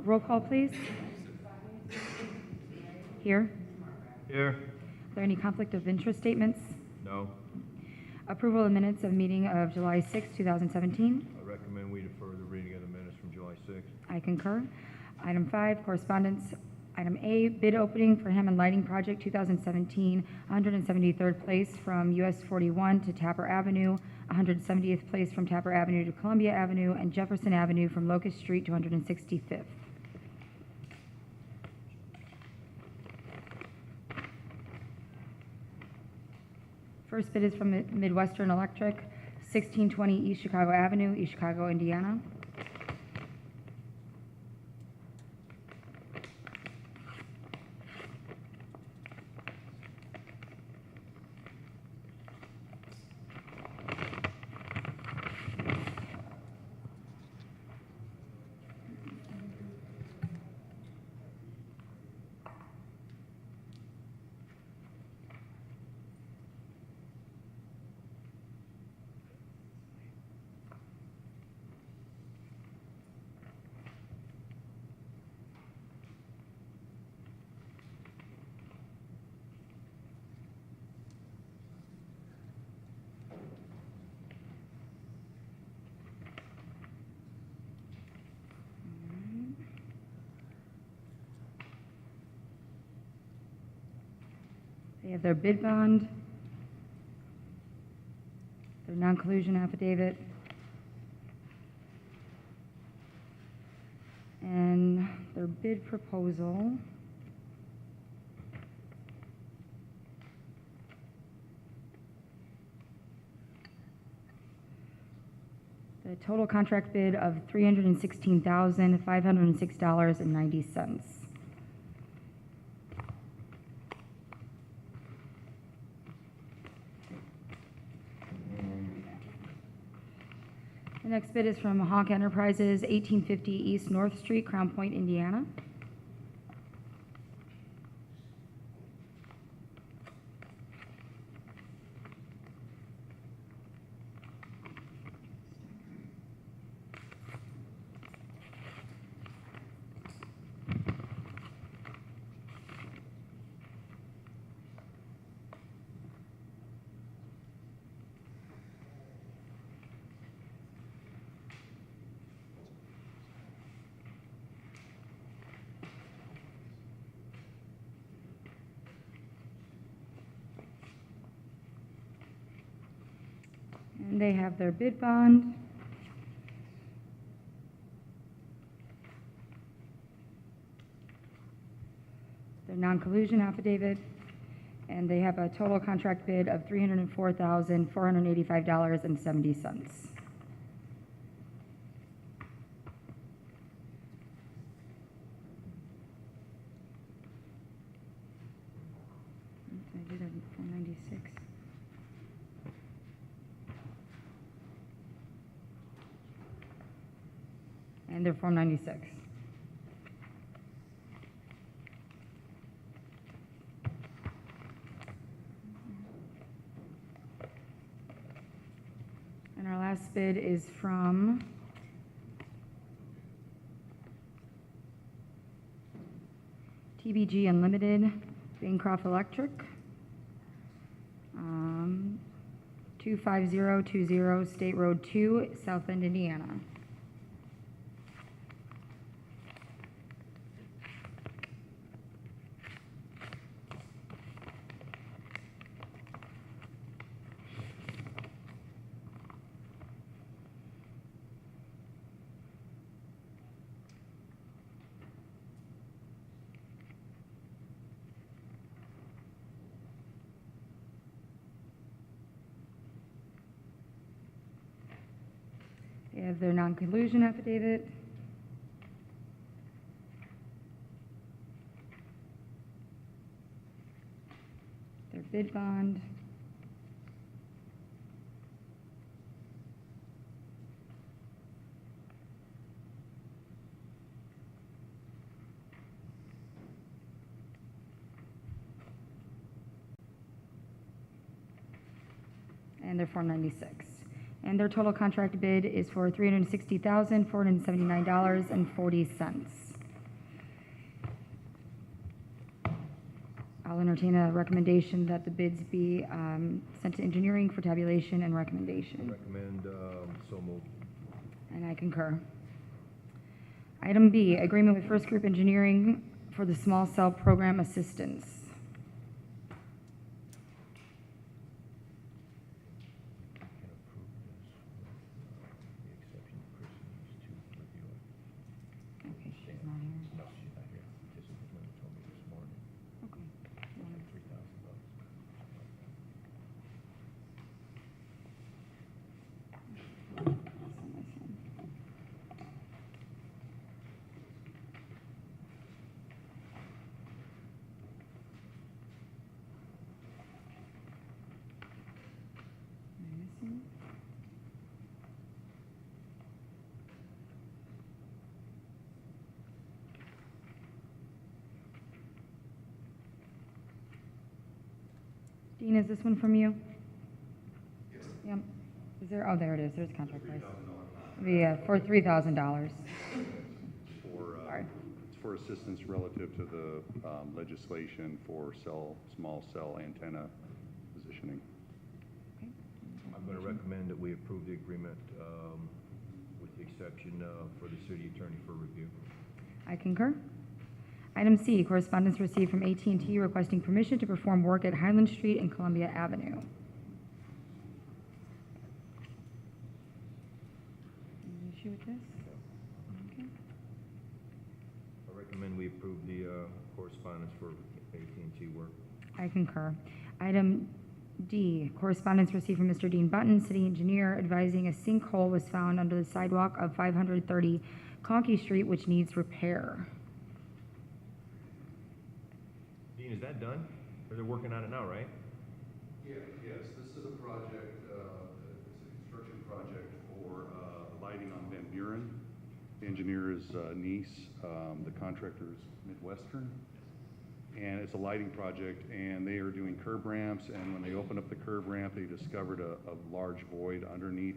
Roll call, please. Here. Here. Are there any conflict of interest statements? No. Approval of minutes of meeting of July 6, 2017. I recommend we defer the reading of the minutes from July 6th. I concur. Item 5, correspondence. Item A, bid opening for Hammond Lighting Project 2017, 173rd place from US 41 to Tapper Avenue, 170th place from Tapper Avenue to Columbia Avenue, and Jefferson Avenue from Locust Street to 165th. First bid is from Midwestern Electric, 1620 East Chicago Avenue, East Chicago, Indiana. They have their bid bond, their non-collusion affidavit, and their bid proposal. The total contract bid of $316,506.90. The next bid is from Hawk Enterprises, 1850 East North Street, Crown Point, Indiana. And they have their bid bond, their non-collusion affidavit, and they have a total contract bid of $304,485.70. I did have 496. And they're Form 96. And our last bid is from TBG Unlimited, Bancroft Electric, 25020 State Road 2, South Bend, Indiana. They have their non-collusion affidavit, their bid bond, and their Form 96. And their total contract bid is for $360,479.40. I'll entertain a recommendation that the bids be sent to engineering for tabulation and recommendation. Recommend, so moved. And I concur. Item B, agreement with First Group Engineering for the small cell program assistance. Can approve this with the exception Chris needs to review it. Okay, she's not here. No, she's not here. This is what Linda told me this morning. Okay. $3,000. Dean, is this one from you? Yes. Yep. Is there, oh, there it is, there's contract price. For $3,000. It's for assistance relative to the legislation for small cell antenna positioning. Okay. I'm going to recommend that we approve the agreement with the exception for the city attorney for review. I concur. Item C, correspondence received from AT&T requesting permission to perform work at Highland Street and Columbia Avenue. Any issue with this? Okay. I recommend we approve the correspondence for AT&T work. I concur. Item D, correspondence received from Mr. Dean Button, city engineer, advising a sinkhole was found under the sidewalk of 530 Conkey Street, which needs repair. Dean, is that done? Or they're working on it now, right? Yes, this is a project, it's a construction project for lighting on Van Buren. The engineer is Nice, the contractor is Midwestern. And it's a lighting project, and they are doing curb ramps, and when they opened up the curb ramp, they discovered a large void underneath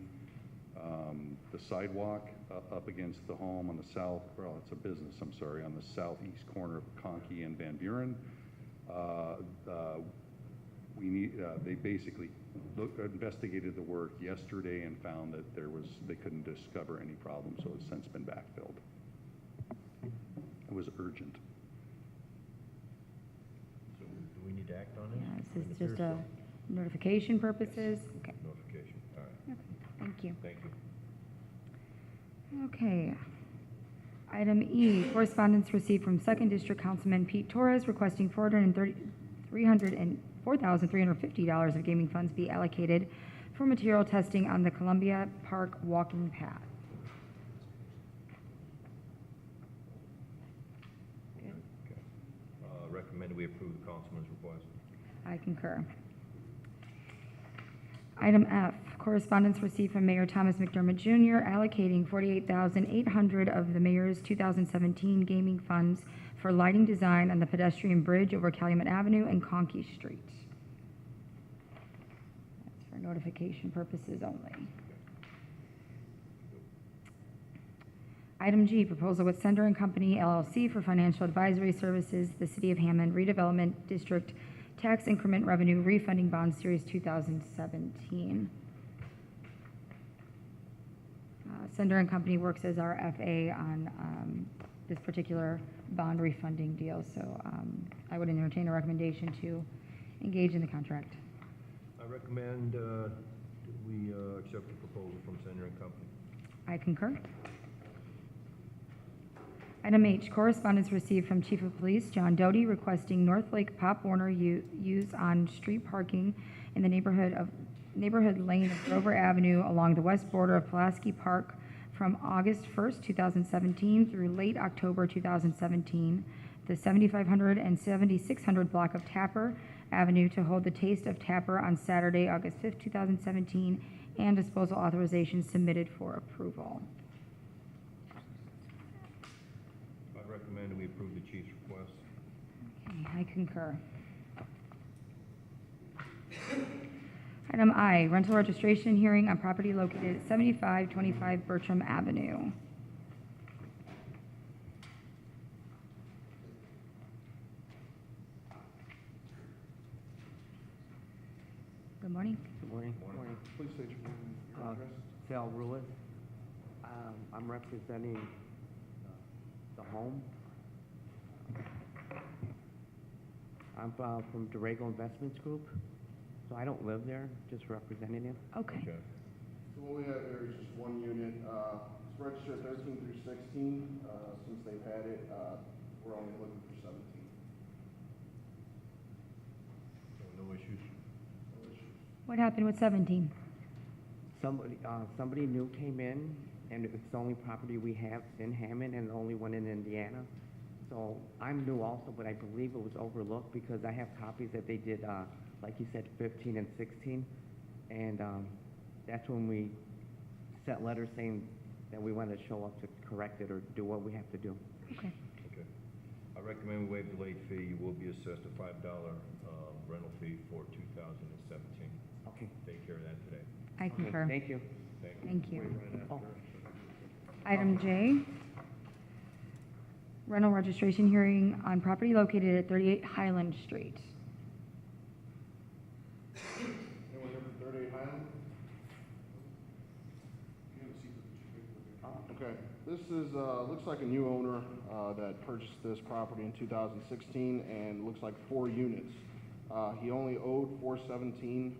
the sidewalk up against the home on the south, well, it's a business, I'm sorry, on the southeast corner of Conkey and Van Buren. They basically investigated the work yesterday and found that they couldn't discover any problem, so it's since been backfilled. It was urgent. So do we need to act on this? Yeah, this is just a notification purposes. Okay. Notification, all right. Okay. Thank you. Thank you. Okay. Item E, correspondence received from 2nd District Councilman Pete Torres requesting $4,350 of gaming funds be allocated for material testing on the Columbia Park walking path. Okay. Recommend we approve the councilman's request. I concur. Item F, correspondence received from Mayor Thomas McDermott Jr. allocating $48,800 of the mayor's 2017 gaming funds for lighting design on the pedestrian bridge over Calumet Avenue and Conkey Street. That's for notification purposes only. Item G, proposal with Sender and Company LLC for financial advisory services, the City of Hammond Redevelopment District Tax Increment Revenue Refunding Bond Series 2017. Sender and Company works as our FA on this particular bond refunding deal, so I would entertain a recommendation to engage in the contract. I recommend that we accept the proposal from Sender and Company. I concur. Item H, correspondence received from Chief of Police John Doty requesting North Lake Pop Warner use on street parking in the neighborhood lane of Grover Avenue along the west border of Pulaski Park from August 1st, 2017 through late October 2017, the 7500 and 7600 block of Tapper Avenue to hold the Taste of Tapper on Saturday, August 5th, 2017, and disposal authorization submitted for approval. I recommend we approve the chief's request. Okay, I concur. Item I, rental registration hearing on property located at 7525 Bertram Avenue. Good morning. Good morning. Morning. Please state your name and your address. Sal Ruiz. I'm representing the home. I'm from Dorego Investments Group, so I don't live there, just representing him. Okay. Okay. So what we have here is just one unit, it's registered 13 through 16, since they've had it, we're only looking for 17. So no issues? No issues. What happened with 17? Somebody new came in, and it's the only property we have in Hammond and the only one in Indiana. So I'm new also, but I believe it was overlooked because I have copies that they did, like you said, 15 and 16. And that's when we sent letters saying that we want to show up to correct it or do what we have to do. Okay. Okay. I recommend we waive the late fee. You will be assessed a $5 rental fee for 2017. Okay. Take care of that today. I Okay, concur. thank you. Thank you. Oh, Item J, rental registration hearing on property located at 38 Highland Street. Anyone here for 38 Highland? Okay, this is, looks like a new owner, that purchased this property in 2016 and looks like 4 units. He only owed $417,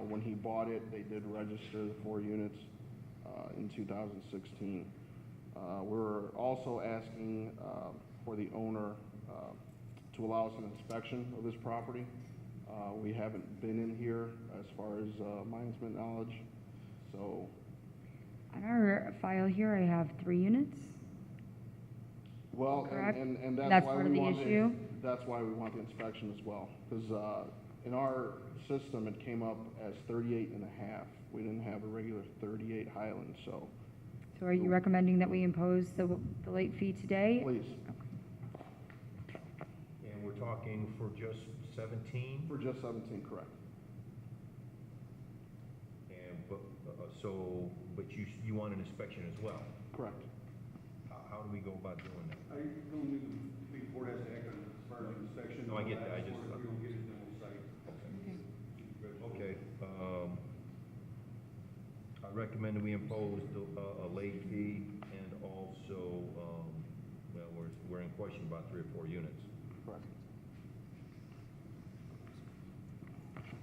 when he bought it. They did register the 4 units, in 2016. We're also asking, for the owner, to allow us an inspection of this property. We haven't been in here as far as, management knowledge, so. On our file here, I have 3 units. Well, Correct. and that's That's why part we of the want issue? That's why we want the inspection as well, because, in our system, it came up as 38 and a half. We didn't have a regular 38 Highland, so So are you recommending that we impose the late fee today? please, And we're talking for just 17? for just 17, correct. And, but you want an inspection as well? Correct. How do we go about doing that? I don't think the board has to act on it as far as inspection. No, I get that. I just- If we don't get it, then we'll cite. Okay, I recommend that we impose a late fee and also, well, we're in question about 3 or 4 units. Correct.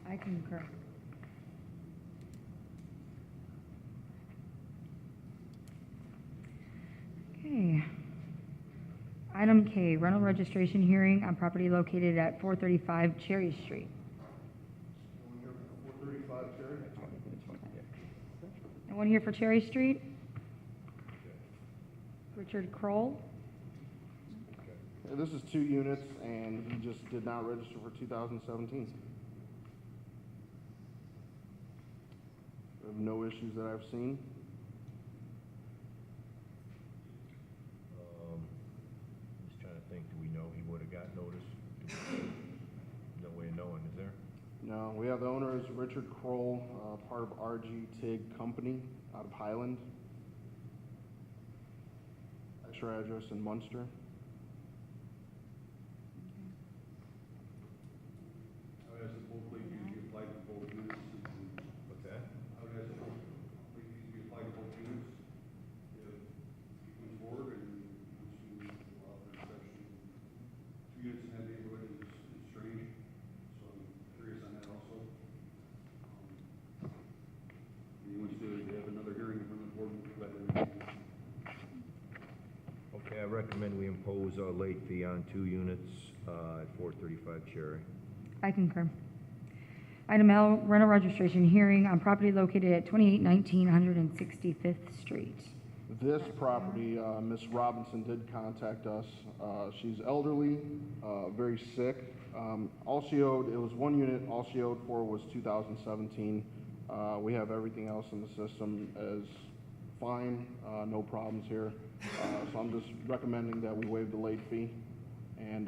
I concur. Okay. Item K, rental registration hearing on property located at 435 Cherry Street. Anyone here for 435 Cherry? Anyone here for Cherry Street? Richard Kroll? Yeah, this is 2 units, and he just did not register for 2017. We have no issues that I've seen. Just trying to think, do we know he would have got notice? No way of knowing, is there? No, we have the owner is Richard Kroll, part of RG TIG Company out of Highland. Extra address in Munster. I would ask that both late fees be applied to both units. What's that? I would ask that both late fees be applied to both units. If he comes forward and wants to allow for inspection. 2 units in that neighborhood is strange, so I'm curious on that also. He wants to have another hearing from the board rather than. Okay, I recommend we impose a late fee on 2 units at 435 Cherry. I concur. Item L, rental registration hearing on property located at 2819 165th Street. This property, Ms. Robinson did contact us. She's elderly, very sick. All she owed, it was 1 unit, all she owed for was 2017. We have everything else in the system as fine, no problems here. So I'm just recommending that we waive the late fee and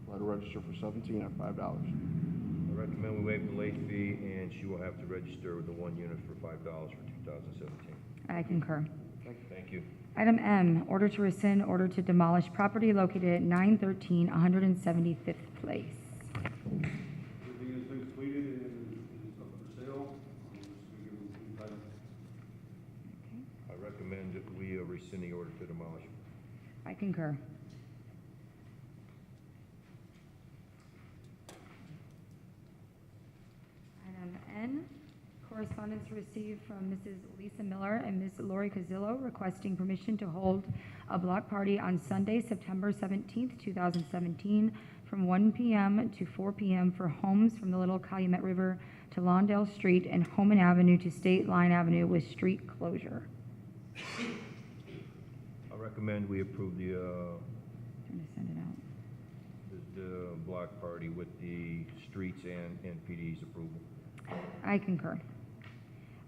let her register for 17 at $5. I recommend we waive the late fee, and she will have to register with the 1 unit for $5 for 2017. I concur. Thank you. Item M, order to rescind order to demolish property located at 913 175th Place. Everything has been completed and rescinding order to demolish. I concur. Item N, correspondence received from Mrs. Lisa Miller and Ms. Lori Cazillo requesting permission to hold a block party on Sunday, September 17th, 2017, from 1 p.m. to 4 p.m. for homes from the Little Calumet River to Lawndale Street and Homan Avenue to State Line Avenue with street closure. I recommend we approve I'm going to send it out. the block party with the streets and PD's approval. I concur.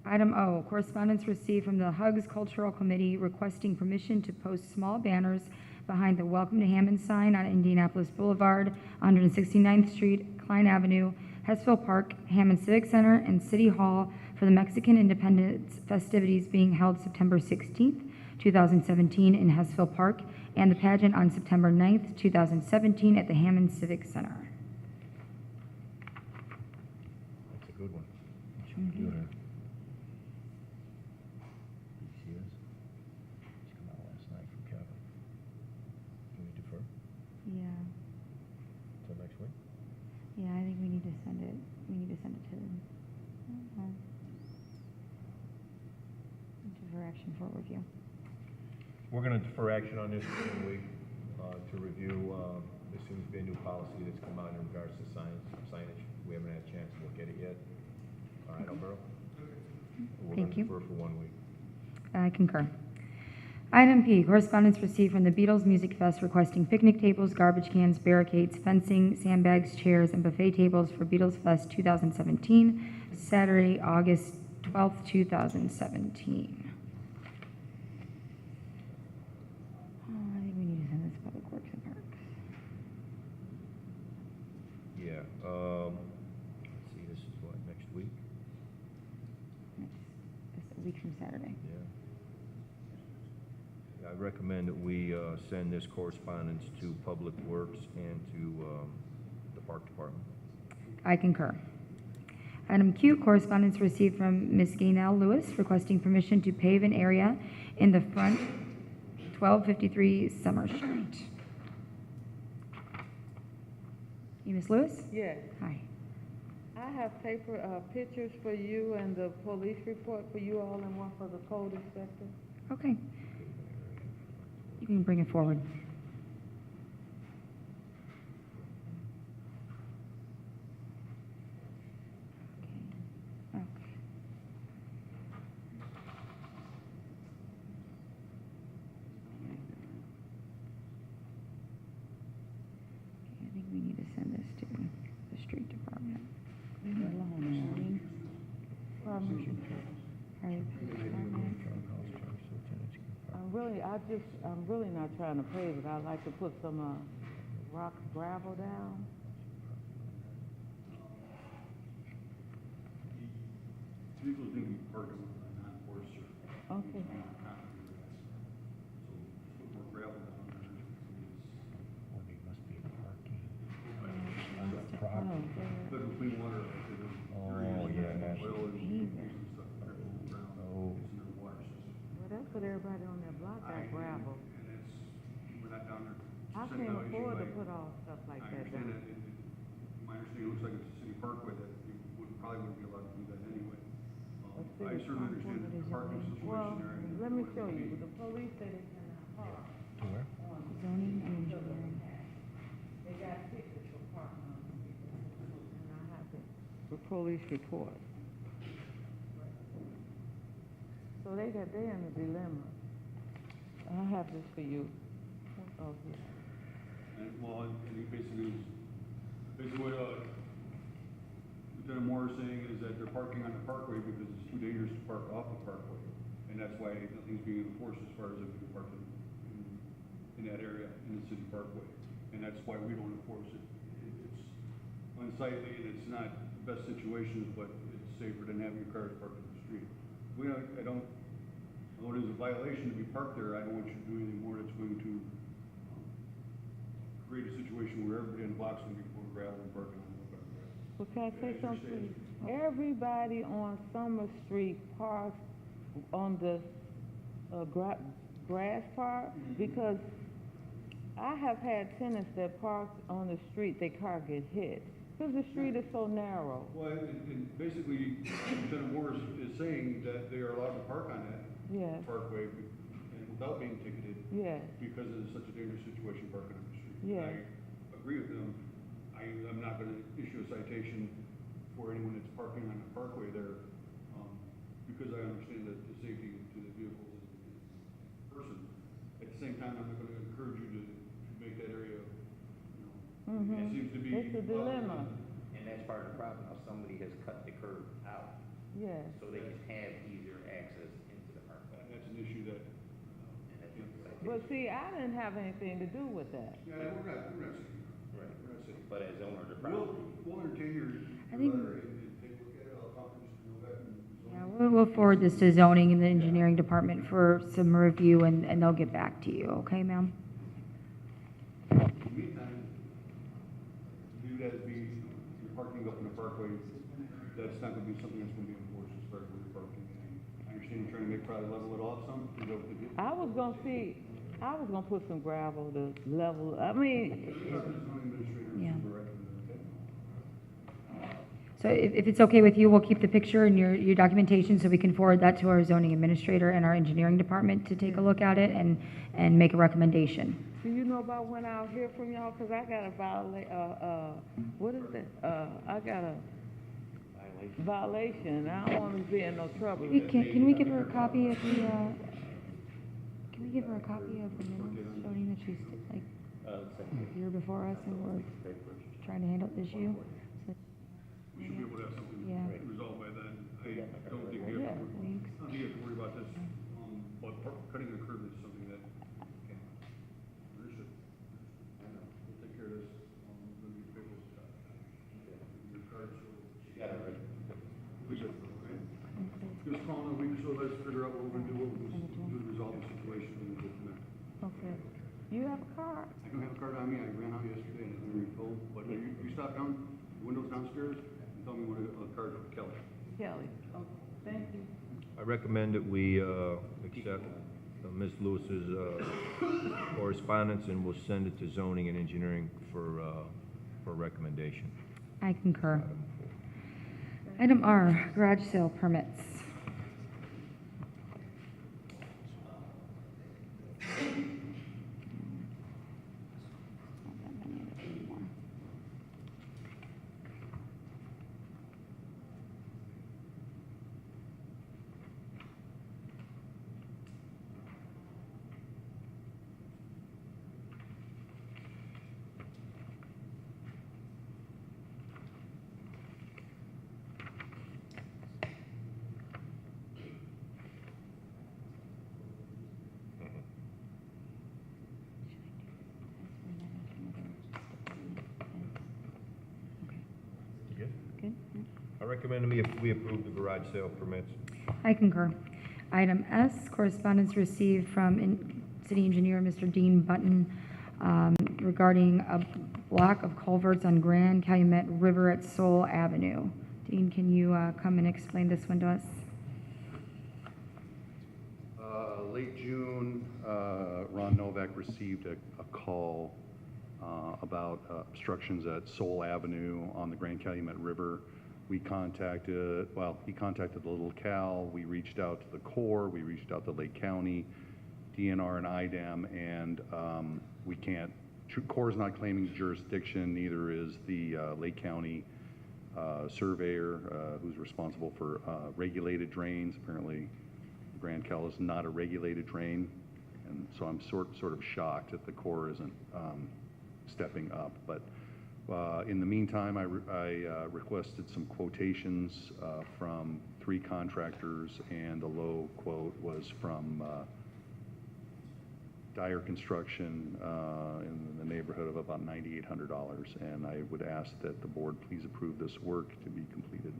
Item O, correspondence received from the Hugs Cultural Committee requesting permission to post small banners behind the Welcome to Hammond sign on Indianapolis Boulevard, 169th Street, Klein Avenue, Hessville Park, Hammond Civic Center, and City Hall for the Mexican Independence festivities being held September 16th, 2017 in Hessville Park, and the pageant on September 9th, 2017 at the Hammond Civic Center. That's a good one. Mhm. Did you see this? Just come out last night from Kevin. Can we defer Yeah, till next week? yeah, I think we need to send it to them. For action for review. We're going to defer action on this for 1 week to review. There seems to be a new policy that's come out in regards to signage. We haven't had a chance to look at it yet. All right, Alvaro? We're going Thank to you. defer for 1 week. I concur. Item P, correspondence received from the Beatles Music Fest requesting picnic tables, garbage cans, barricades, fencing, sandbags, chairs, and buffet tables for Beatles Fest 2017, Saturday, August 12th, 2017. I think we need to send this to Public Works and Parks. Yeah. Let's see, this is what, next week? It's a week from Saturday. Yeah. I recommend that we send this correspondence to Public Works and to the Park Department. I concur. Item Q, correspondence received from Ms. Gaynell Lewis requesting permission to pave an area in the front 1253 Summer Street. You, Ms. Lewis? Yes, Hi. I have pictures for you and the police report for you all and one for the code inspector. Okay. You can bring it forward. Okay. Okay. I think we need to send this to the street department. Leave it alone, Marlene. I'm really not trying to pave it. I'd like to put some rock gravel down. Vehicles need to be parked on Fourth Street. Okay. So put more gravel down there. Must be parking. Oh, But with clean water, Oh, yeah, that's- oil and stuff there on the ground. Oh. It's in the water system. well, that's what everybody on their block got gravel. And it's, we're not down there. I sending can't out issue afford to like- put all stuff like I that understand down. that. My understanding, it looks like it's a city parkway that you probably wouldn't be allowed to do that anyway. A I city certainly parkway? understand the parking situation Well, there. and let me what it show would you. be. The police say they cannot park. To where? Zoning and engineering. They got tickets for parking on the street. And I have the police report. So they in a dilemma. I have this for you. Oh, yeah. And, well, and he basically what, Lieutenant Moore is saying is that they're parking on the parkway because it's too dangerous to park off the parkway. And that's why nothing's being enforced as far as if you park in that area, in the city parkway. And that's why we don't enforce it. It's unsightly and it's not the best situations, but it's safer than having your cars parked in the street. Although it is a violation to be parked there, I don't want you to do anything more that's going to create a situation where everybody in the block's gonna be pulling gravel and parking on the gravel. Well, can I say something? Everybody on Summer Street parks on the grass part, because I have had tenants that park on the street, their car get hit, because the street is so narrow. Well, and basically, Lieutenant Moore is saying that they are allowed to park on that Yes, parkway and without being ticketed yes, because it is such a dangerous situation parking on the street. Yeah. I agree with them. I'm not gonna issue a citation for anyone that's parking on the parkway there, because I understand that the safety to the vehicles is person. At the same time, I'm not gonna encourage you to make that area, you know, it seems to be. It's a dilemma. And that's part of the problem, now somebody has cut the curb out, yes. so they can have easier access into the parkway. That's an issue that, And that's what the citation- But see, I didn't have anything to do with that. yeah, we're not saying. Right. We're not saying. But as owner of the We'll, property, we'll entertain your I think- letter and take a look at it, I'll talk to Mr. Novak and Yeah, we'll forward this to zoning and the engineering department for some review, and they'll get back to you, okay, ma'am? In the meantime, do that be, you're parking up in the parkway, that's not gonna be something that's gonna be enforced as far as where you're parking. I understand you're trying to make probably level it off some, is that what they did? I was gonna put some gravel to level, I mean, Zoning administrator Yeah. super recommended, okay? So if it's okay with you, we'll keep the picture and your documentation, so we can forward that to our zoning administrator and our engineering department to take a look at it and make a recommendation. do you know about when I'll hear from y'all? Cause I got a what is it? I got a violation. I don't wanna be in no trouble. Can we give her a copy of the, can we give her a copy of the minutes showing that she's, like, here before us and we're trying to handle the issue? So- We should be able to have something Yeah. resolved by then. I don't think we Yeah, have to, thanks. I don't think you have to worry about this, but cutting the curb is something that, okay, we should, we'll take care of this, when we figure this out. Your card, so. We should, okay? Give us a call in a week or so, let's figure out what we're gonna do, what we're gonna do to resolve the situation, and we'll go from there. Okay. You have a card? I don't have a card on me, I ran out yesterday and we were told, but you stop down, windows downstairs, and tell me what a card for Kelly. Kelly. Okay, thank you. I recommend that we accept Ms. Lewis's correspondence, and we'll send it to zoning and engineering for recommendation. I concur. Item R, garage sale permits. Not that many of it anymore. You good? Good? I recommend we approve the garage sale permits. I concur. Item S, correspondence received from City Engineer Mr. Dean Button regarding a block of culverts on Grand Calumet River at Soul Avenue. Dean, can you come and explain this one to us? Late June, Ron Novak received a call about obstructions at Soul Avenue on the Grand Calumet River. He contacted the Little Cal, we reached out to the Corps, we reached out to Lake County, DNR and IDAM, and we can't, Corps is not claiming jurisdiction, neither is the Lake County surveyor who's responsible for regulated drains. Apparently, Grand Cal is not a regulated drain, and so I'm sort of shocked that the Corps isn't stepping up. But in the meantime, I requested some quotations from 3 contractors, and the low quote was from Dyer Construction in the neighborhood of about $9,800, and I would ask that the board please approve this work to be completed.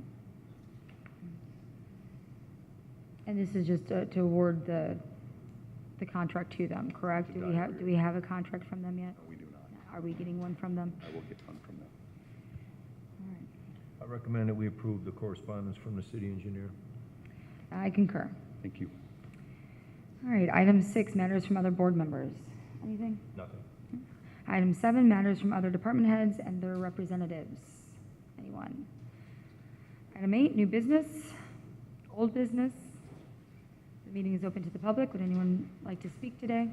And this is just to award the contract to them, correct? To Do we have a contract from them yet? No, we do not. Are we getting one from them? I will get one from them. All right. I recommend that we approve the correspondence from the city engineer. I concur. Thank you. All right, item 6, matters from other board members. Anything? Nothing. Item 7, matters from other department heads and their representatives. Anyone? Item 8, new business, old business. The meeting is open to the public. Would anyone like to speak today?